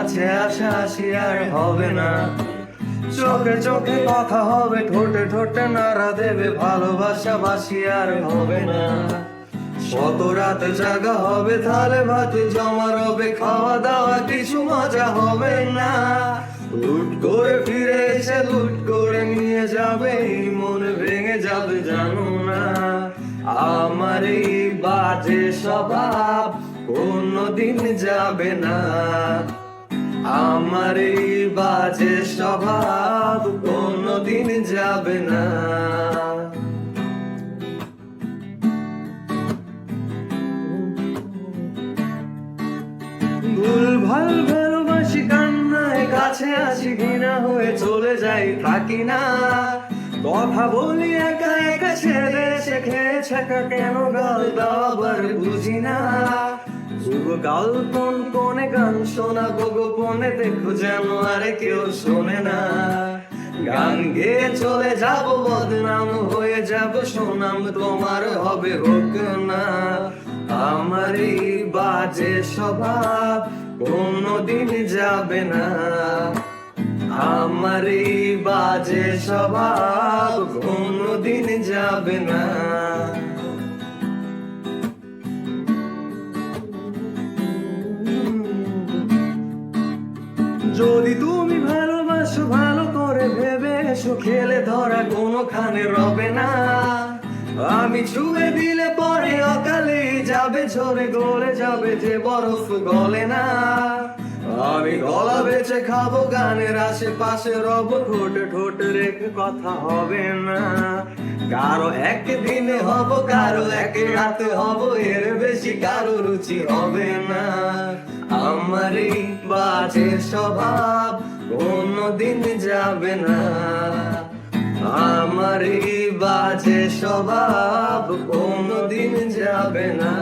কাছে আসা আসি আর হবে না। চোখে চোখে কথা হবে, ঠোঁটে ঠোঁটে নাড়া দেবে, ভালোবাসা বাসি আর হবে না। শত রাতে জাগা হবে, থালে ভাতে জমা রবে, খাওয়া দাওয়া কিছু মজা হবে না। লুট করে ফিরে এসে লুট করে নিয়ে যাবে, এই মন ভেঙে যাবে জানো না। আমার এই বাজে স্বভাব কোনদিন যাবে না। আমার এই বাজে স্বভাব কোনদিন যাবে না। ভুলভাল ভালোবাসি, কান্নায় কাছে আসি, ঘৃণা হয়ে চলে যাই, থাকি না। কথা বলি একা একা, ছেড়ে শেখে ছেঁকা, কেন গাল দাবার বুঝি না। শুভ গাল কোন কোনে গান শোনাবো গোপনে, দেখো যেন আরে কেউ শোনে না। গান গেয়ে চলে যাব, বদনাম হয়ে যাব, সুনাম তোমার হবে হোক না। আমার এই বাজে স্বভাব কোনদিন যাবে না। আমার এই বাজে স্বভাব কোনদিন যাবে না। যদি তুমি ভালোবাসো ভালো করে ভেবে এসো, খেলে ধরা কোনোখানে রবে না। আমি ছুঁয়ে দিলে পরে অকালে যাবে ঝরে, গলে যাবে যে বরফ গলে না। আমি গলা বেঁচে খাবো, গানের আশেপাশে রব, ঠোঁটে ঠোঁটে রেখে কথা হবে না। কারো একদিনে হব, কারো এক রাতে হব, এর বেশি কারো রুচি হবে না। আমার এই বাজে স্বভাব কোনদিন যাবে না। আমার এই বাজে স্বভাব কোনদিন যাবে না।